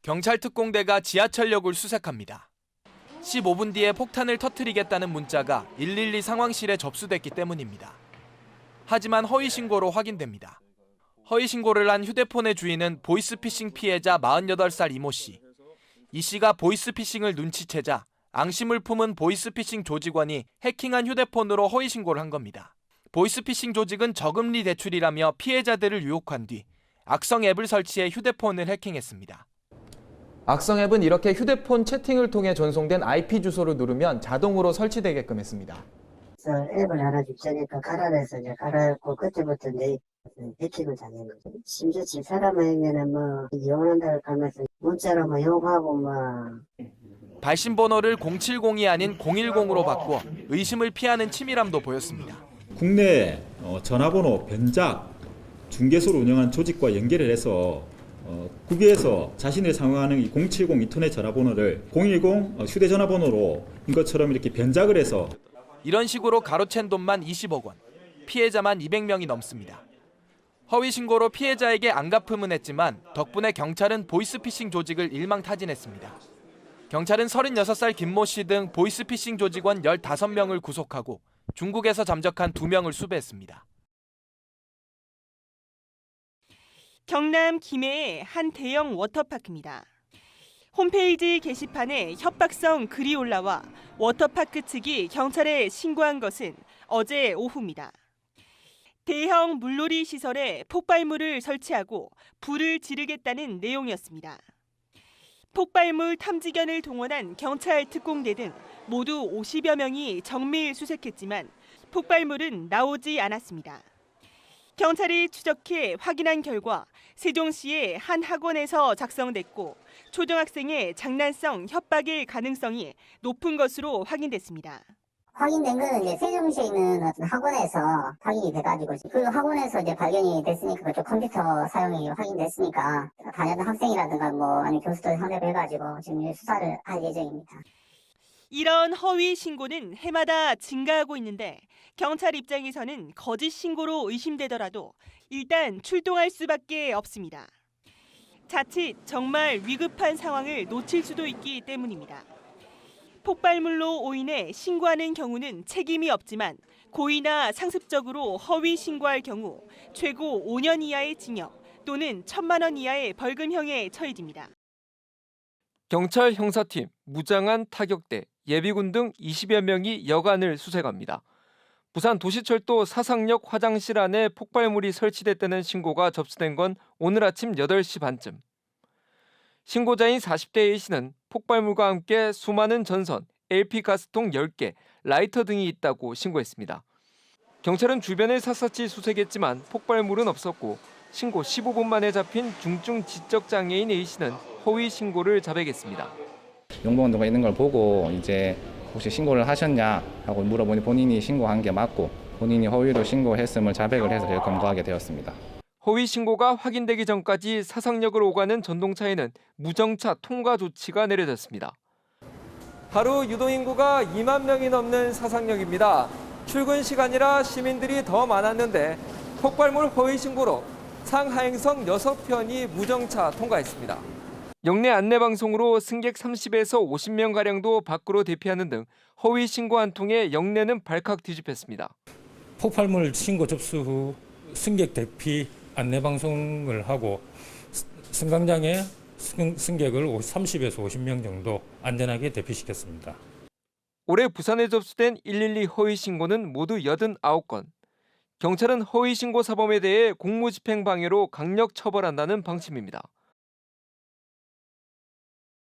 경찰 특공대가 지하철역을 수색합니다. 15분 뒤에 폭탄을 터뜨리겠다는 문자가 112 상황실에 접수됐기 때문입니다. 하지만 허위 신고로 확인됩니다. 허위 신고를 한 휴대폰의 주인은 보이스피싱 피해자 48살 이모 씨. 이 씨가 보이스피싱을 눈치채자 앙심을 품은 보이스피싱 조직원이 해킹한 휴대폰으로 허위 신고를 한 겁니다. 보이스피싱 조직은 저금리 대출이라며 피해자들을 유혹한 뒤 악성 앱을 설치해 휴대폰을 해킹했습니다. 악성 앱은 이렇게 휴대폰 채팅을 통해 전송된 IP 주소를 누르면 자동으로 설치되게끔 했습니다. 앱을 하나 줍자니까 갈아내서 이제 갈아냈고 그때부터 내 해킹을 당한 거죠. 심지어 집사람에게는 이혼한다고 하면서 문자로 욕하고 발신 번호를 070이 아닌 010으로 바꾸어 의심을 피하는 치밀함도 보였습니다. 국내 전화번호 변작 중개소를 운영한 조직과 연결을 해서 국외에서 자신을 상호하는 이 070 인터넷 전화번호를 010 휴대전화번호로 인 것처럼 이렇게 변작을 해서 이런 식으로 가로챈 돈만 20억 원, 피해자만 200명이 넘습니다. 허위 신고로 피해자에게 안 갚음은 했지만 덕분에 경찰은 보이스피싱 조직을 일망타진했습니다. 경찰은 36살 김모 씨 등 보이스피싱 조직원 15명을 구속하고 중국에서 잠적한 2명을 수배했습니다. 경남 김해의 한 대형 워터파크입니다. 홈페이지 게시판에 협박성 글이 올라와 워터파크 측이 경찰에 신고한 것은 어제 오후입니다. 대형 물놀이 시설에 폭발물을 설치하고 불을 지르겠다는 내용이었습니다. 폭발물 탐지견을 동원한 경찰 특공대 등 모두 50여 명이 정밀 수색했지만 폭발물은 나오지 않았습니다. 경찰이 추적해 확인한 결과 세종시의 한 학원에서 작성됐고 초등학생의 장난성 협박일 가능성이 높은 것으로 확인됐습니다. 확인된 거는 이제 세종시에 있는 어떤 학원에서 확인이 돼가지고 그 학원에서 이제 발견이 됐으니까 그쪽 컴퓨터 사용이 확인됐으니까 다녔던 학생이라든가 아니면 교수들 상대로 해가지고 지금 수사를 할 예정입니다. 이런 허위 신고는 해마다 증가하고 있는데 경찰 입장에서는 거짓 신고로 의심되더라도 일단 출동할 수밖에 없습니다. 자칫 정말 위급한 상황을 놓칠 수도 있기 때문입니다. 폭발물로 오인해 신고하는 경우는 책임이 없지만 고의나 상습적으로 허위 신고할 경우 최고 5년 이하의 징역 또는 1,000만 원 이하의 벌금형에 처해집니다. 경찰 형사팀, 무장한 타격대, 예비군 등 20여 명이 여간을 수색합니다. 부산 도시철도 사상역 화장실 안에 폭발물이 설치됐다는 신고가 접수된 건 오늘 아침 8시 반쯤. 신고자인 40대 A씨는 폭발물과 함께 수많은 전선, LP 가스통 10개, 라이터 등이 있다고 신고했습니다. 경찰은 주변을 샅샅이 수색했지만 폭발물은 없었고 신고 15분 만에 잡힌 중증 지적장애인 A씨는 허위 신고를 자백했습니다. 용범도가 있는 걸 보고 이제 혹시 신고를 하셨냐 하고 물어보니 본인이 신고한 게 맞고 본인이 허위로 신고했음을 자백을 해서 검거하게 되었습니다. 허위 신고가 확인되기 전까지 사상역을 오가는 전동차에는 무정차 통과 조치가 내려졌습니다. 하루 유동인구가 2만 명이 넘는 사상역입니다. 출근 시간이라 시민들이 더 많았는데 폭발물 허위 신고로 상하행성 6편이 무정차 통과했습니다. 역내 안내방송으로 승객 30에서 50명가량도 밖으로 대피하는 등 허위 신고 한 통에 역내는 발칵 뒤집혔습니다. 폭발물 신고 접수 후 승객 대피 안내방송을 하고 승강장에 승객을 30에서 50명 정도 안전하게 대피시켰습니다. 올해 부산에 접수된 112 허위 신고는 모두 89건. 경찰은 허위 신고 사범에 대해 공무집행 방해로 강력 처벌한다는 방침입니다.